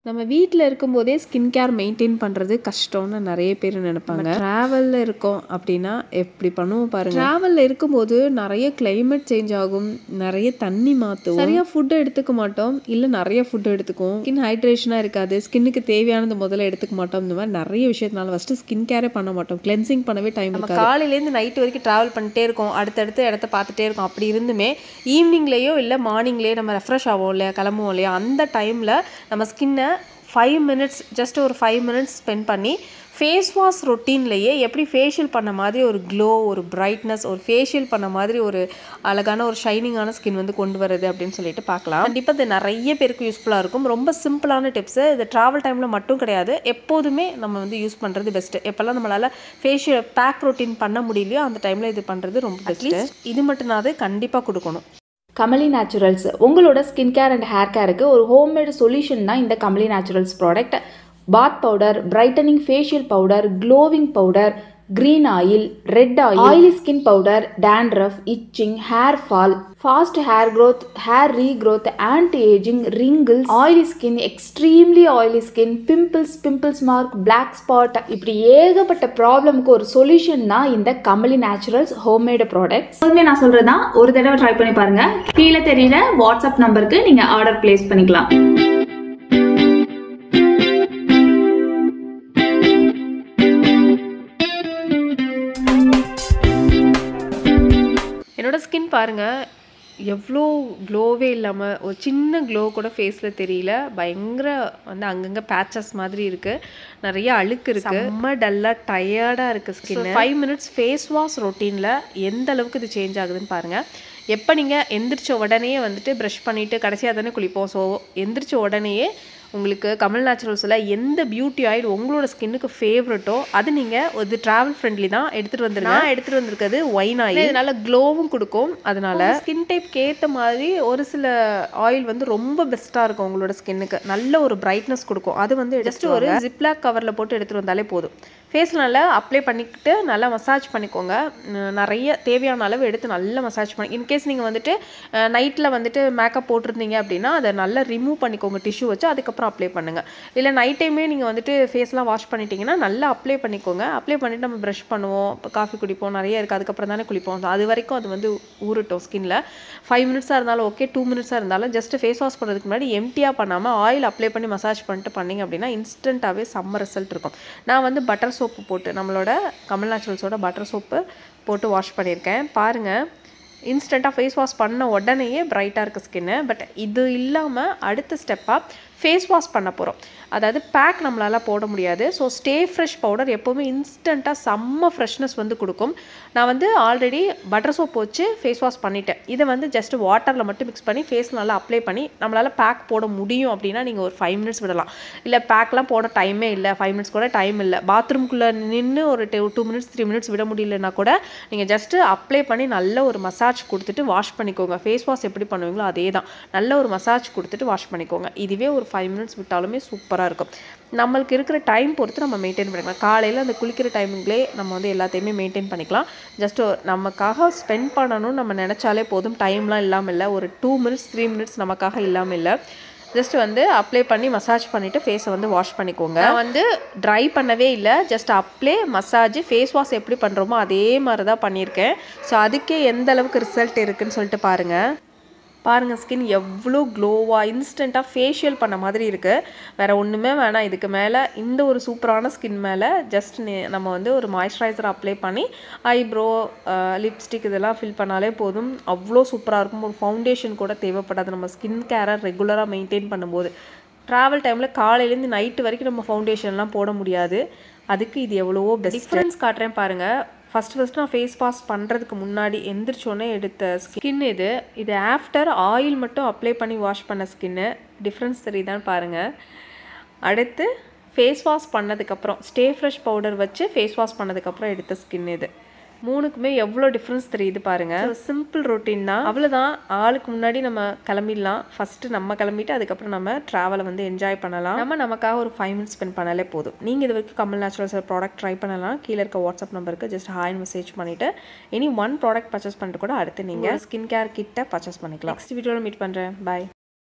நம்ம வீட்டில் இருக்கும்போதே ஸ்கின் கேர் மெயின்டைன் பண்ணுறது கஷ்டம்னு நிறைய பேர் நினைப்பாங்க. ட்ராவலில் இருக்கோம் அப்படின்னா எப்படி பண்ணுவோம் பாருங்கள். ட்ராவலில் இருக்கும்போது நிறைய கிளைமேட் சேஞ்ச் ஆகும், நிறைய தண்ணி மாற்றுவோம், சரியாக ஃபுட்டு எடுத்துக்க மாட்டோம், இல்லை நிறைய ஃபுட்டு எடுத்துக்குவோம், ஸ்கின் ஹைட்ரேஷனாக இருக்காது, ஸ்கின்னுக்கு தேவையானது முதல்ல எடுத்துக்க மாட்டோம். இந்த மாதிரி நிறைய விஷயத்தினால ஃபஸ்ட்டு ஸ்கின் கேரே பண்ண மாட்டோம், கிளென்சிங் பண்ணவே டைம் இருக்காது. காலையிலேருந்து நைட் வரைக்கும் ட்ராவல் பண்ணிட்டே இருக்கோம், அடுத்தடுத்து இடத்த பார்த்துட்டே இருக்கோம். அப்படி இருந்துமே ஈவினிங்லேயோ இல்லை மார்னிங்லேயோ நம்ம ரெஃப்ரெஷ் ஆகும் இல்லையா, கிளம்புவோம் இல்லையா, அந்த டைமில் நம்ம ஸ்கின்னை 5 minutes ஜஸ்ட் ஒரு 5 minutes ஸ்பெண்ட் பண்ணி ஃபேஸ் வாஷ் ரொட்டீன்லேயே எப்படி ஃபேஷியல் பண்ண மாதிரி ஒரு க்ளோ, ஒரு பிரைட்னஸ், ஒரு ஃபேஷியல் பண்ண மாதிரி ஒரு அழகான ஒரு ஷைனிங்கான ஸ்கின் வந்து கொண்டு வருது அப்படின்னு சொல்லிட்டு பார்க்கலாம். கண்டிப்பாக இது நிறைய பேருக்கு யூஸ்ஃபுல்லாக இருக்கும். ரொம்ப சிம்பிளான டிப்ஸு. இது ட்ராவல் டைமில் மட்டும் கிடையாது, எப்போதுமே நம்ம வந்து யூஸ் பண்ணுறது பெஸ்ட்டு. எப்போல்லாம் நம்மளால் ஃபேஷியல் பேக் ரொட்டீன் பண்ண முடியலையோ அந்த டைமில் இது பண்ணுறது ரொம்ப பெஸ்ட்டு. இது மட்டும்னாது கண்டிப்பாக கொடுக்கணும். கமலி நேச்சுரல்ஸ் உங்களோட ஸ்கின் கேர் அண்ட் ஹேர் கேருக்கு ஒரு ஹோம்மேடு சொல்யூஷன் தான் இந்த Kamali naturals product. Bath powder, brightening facial powder, glowing powder, green oil, red oil, oily skin powder, dandruff, itching, hair fall, fast hair growth, hair regrowth, anti ageing, wrinkles, oily skin, extremely oily skin, pimples mark, black spot, இப்படி ஏகப்பட்ட ப்ராப்ளம்க்கு ஒரு solution தான் இந்த Kamali naturals homemade products. நான் சொல்றதுதான், ஒரு தடவை try பண்ணி பாருங்க. கீழே தெரியுற வாட்ஸ்அப் நம்பருக்கு நீங்க ஆர்டர் பிளேஸ் பண்ணிக்கலாம். என்னோட ஸ்கின் பாருங்கள், எவ்வளோ க்ளோவே இல்லாமல் ஒரு சின்ன க்ளோ கூட ஃபேஸில் தெரியல. பயங்கர வந்து அங்கங்கே பேச்சஸ் மாதிரி இருக்குது, நிறைய அழுக்கு இருக்குது, ரொம்ப டல்லாக டயர்டாக இருக்குது ஸ்கின். 5 minutes ஃபேஸ் வாஷ் ரொட்டீனில் எந்த அளவுக்கு இது சேஞ்ச் ஆகுதுன்னு பாருங்கள். எப்போ நீங்கள் எந்திரிச்ச உடனே வந்துட்டு ப்ரஷ் பண்ணிவிட்டு கடைசியாக தானே குளிப்போம். ஸோ எந்திரிச்ச உடனேயே உங்களுக்கு கமல் நேச்சுரல்ஸில் எந்த பியூட்டி ஆயில் உங்களோட ஸ்கின்னுக்கு ஃபேவரட்டோ அது நீங்கள் ஒரு ட்ராவல் ஃப்ரெண்ட்லி தான் எடுத்துகிட்டு வந்துருங்க. நான் எடுத்துகிட்டு வந்திருக்கிறது ஒயின் ஆயில். இதனால் க்ளோவும் கொடுக்கும். அதனால ஸ்கின் டைப்க்கு ஏற்ற மாதிரி ஒரு சில ஆயில் வந்து ரொம்ப பெஸ்ட்டாக இருக்கும் உங்களோட ஸ்கின்னுக்கு. நல்ல ஒரு பிரைட்னஸ் கொடுக்கும். அது வந்து ஜஸ்ட் ஒரு ஜிப்லாக் கவரில் போட்டு எடுத்துகிட்டு வந்தாலே போதும். ஃபேஸில் நல்லா அப்ளை பண்ணிக்கிட்டு நல்லா மசாஜ் பண்ணிக்கோங்க. நிறைய தேவையான அளவு எடுத்து நல்லா மசாஜ் பண்ணி, இன்கேஸ் நீங்கள் வந்துட்டு நைட்டில் வந்துட்டு மேக்கப் போட்டிருந்தீங்க அப்படின்னா அதை நல்லா ரிமூவ் பண்ணிக்கோங்க டிஷ்யூ வச்சு, அதுக்கப்புறம் அப்ளை பண்ணுங்கள். இல்லை நைட் டைமே நீங்கள் வந்துட்டு ஃபேஸ்லாம் வாஷ் பண்ணிட்டீங்கன்னா நல்லா அப்ளை பண்ணிக்கோங்க. அப்ளை பண்ணிவிட்டு நம்ம ப்ரஷ் பண்ணுவோம், காஃபி குடிப்போம், நிறைய இருக்குது, அதுக்கப்புறம் தானே குளிப்போம். அது வரைக்கும் அது வந்து ஊறட்டும் ஸ்கின்னில். 5 minutes இருந்தாலும் ஓகே, 2 minutes இருந்தாலும் ஜஸ்ட் ஃபேஸ் வாஷ் பண்ணுறதுக்கு முன்னாடி எம்டியாக பண்ணாமல் ஆயில் அப்ளை பண்ணி மசாஜ் பண்ணிட்டு பண்ணிங்க அப்படின்னா இன்ஸ்டண்ட்டாகவே செம்ம ரிசல்ட் இருக்கும். நான் வந்து பட்டர் சோப்பு போட்டு, நம்மளோட கமல் நேச்சுரல்ஸோட பட்டர் சோப்பு போட்டு வாஷ் பண்ணியிருக்கேன். பாருங்கள், இன்ஸ்டண்ட்டாக ஃபேஸ் வாஷ் பண்ண உடனேயே பிரைட்டாக இருக்குது ஸ்கின்னு. பட் இது இல்லாமல் அடுத்த ஸ்டெப்பாக ஃபேஸ் வாஷ் பண்ண போகிறோம். அதாவது பேக் நம்மளால் போட முடியாது. ஸோ ஸ்டே ஃப்ரெஷ் பவுடர் எப்போவுமே இன்ஸ்டண்ட்டாக செம்ம ஃப்ரெஷ்னஸ் வந்து கொடுக்கும். நான் வந்து ஆல்ரெடி பட்டர் சோப் வச்சு ஃபேஸ் வாஷ் பண்ணிட்டேன். இதை வந்து ஜஸ்ட் வாட்டரில் மட்டும் மிக்ஸ் பண்ணி ஃபேஸில் நல்லா அப்ளை பண்ணி நம்மளால் பேக் போட முடியும் அப்படின்னா நீங்கள் ஒரு 5 minutes விடலாம். இல்லை பேக்லாம் போட டைமே இல்லை, 5 minutes கூட டைம் இல்லை, பாத்ரூம்குள்ளே நின்று ஒரு 2 minutes 3 minutes விட முடியலன்னா கூட நீங்கள் ஜஸ்ட்டு அப்ளை பண்ணி நல்ல ஒரு மசாஜ் கொடுத்துட்டு வாஷ் பண்ணிக்கோங்க. ஃபேஸ் வாஷ் எப்படி பண்ணுவீங்களோ அதே தான், நல்ல ஒரு மசாஜ் கொடுத்துட்டு வாஷ் பண்ணிக்கோங்க. இதுவே ஒரு 5 minutes விட்டாலுமே சூப்பராக இருக்கும். நம்மளுக்கு இருக்கிற டைம் பொறுத்து நம்ம மெயின்டைன் பண்ணிக்கலாம். காலையில் அந்த குளிக்கிற டைமிங்லேயே நம்ம வந்து எல்லாத்தையுமே மெயின்டைன் பண்ணிக்கலாம். ஜஸ்ட் நமக்காக ஸ்பெண்ட் பண்ணணும்னு நம்ம நினச்சாலே போதும். டைம்லாம் இல்லாமல் இல்லை, ஒரு 2 minutes 3 minutes நமக்காக இல்லாமல் இல்லை. ஜஸ்ட் வந்து அப்ளை பண்ணி மசாஜ் பண்ணிவிட்டு ஃபேஸை வந்து வாஷ் பண்ணிக்கோங்க. நான் வந்து ட்ரை பண்ணவே இல்லை, just apply massage face wash எப்படி பண்ணுறோமோ அதே மாதிரி தான் பண்ணியிருக்கேன். ஸோ அதுக்கே எந்த அளவுக்கு ரிசல்ட் இருக்குதுன்னு சொல்லிட்டு பாருங்கள் ஸ்கின் எவ்வளோ க்ளோவாக இன்ஸ்டண்ட்டாக ஃபேஷியல் பண்ண மாதிரி இருக்குது. வேறு ஒன்றுமே வேணாம் இதுக்கு மேலே. இந்த ஒரு சூப்பரான ஸ்கின் மேலே ஜஸ்ட் நம்ம வந்து ஒரு மாய்ஸ்சரைசர் அப்ளை பண்ணி ஐப்ரோ, லிப்ஸ்டிக் இதெல்லாம் ஃபில் பண்ணாலே போதும். அவ்வளோ சூப்பராக இருக்கும். ஒரு ஃபவுண்டேஷன் கூட தேவைப்படாது நம்ம ஸ்கின் கேரை ரெகுலராக மெயின்டைன் பண்ணும்போது. ட்ராவல் டைமில் காலையிலேருந்து நைட்டு வரைக்கும் நம்ம ஃபவுண்டேஷன்லாம் போட முடியாது. அதுக்கு இது எவ்வளவோ பெஸ்ட். டிஃப்ரென்ஸ் காட்டுறேன் பாருங்கள். ஃபஸ்ட்டு நான் ஃபேஸ் வாஷ் பண்ணுறதுக்கு முன்னாடி எந்திரிச்சோன்னே எடுத்த ஸ்கின் இது ஆஃப்டர் ஆயில் மட்டும் அப்ளை பண்ணி வாஷ் பண்ண ஸ்கின்னு. டிஃப்ரென்ஸ் தெரியுதான்னு பாருங்கள். அடுத்து ஃபேஸ் வாஷ் பண்ணதுக்கப்புறம் ஸ்டே ஃப்ரெஷ் பவுடர் வச்சு ஃபேஸ் வாஷ் பண்ணதுக்கப்புறம் எடுத்த ஸ்கின் இது. மூணுக்குமே எவ்வளோ டிஃப்ரென்ஸ் தெரியுது பாருங்கள். சிம்பிள் ரொட்டீன் தான், அவ்வளோதான். ஆளுக்கு முன்னாடி நம்ம கிளம்பிடலாம். ஃபஸ்ட்டு நம்ம கிளம்பிட்டு அதுக்கப்புறம் நம்ம ட்ராவலை வந்து என்ஜாய் பண்ணலாம். நமக்காக ஒரு 5 minutes ஸ்பெண்ட் பண்ணாலே போதும். நீங்கள் இது வரைக்கும் கமல் நேச்சுரல்ஸ் ப்ராடக்ட் ட்ரை பண்ணலாம். கீழே இருக்க வாட்ஸ்அப் நம்பருக்கு ஜஸ்ட் ஹாய் மெசேஜ் பண்ணிவிட்டு எனி 1 ப்ராடக்ட் பர்ச்சேஸ் பண்ணிட்டு கூட அடுத்து நீங்கள் ஸ்கின் கேர் கிட்ட பர்ச்சேஸ் பண்ணிக்கலாம். நெக்ஸ்ட் வீடியோவில் மீட் பண்ணுறேன். பாய்.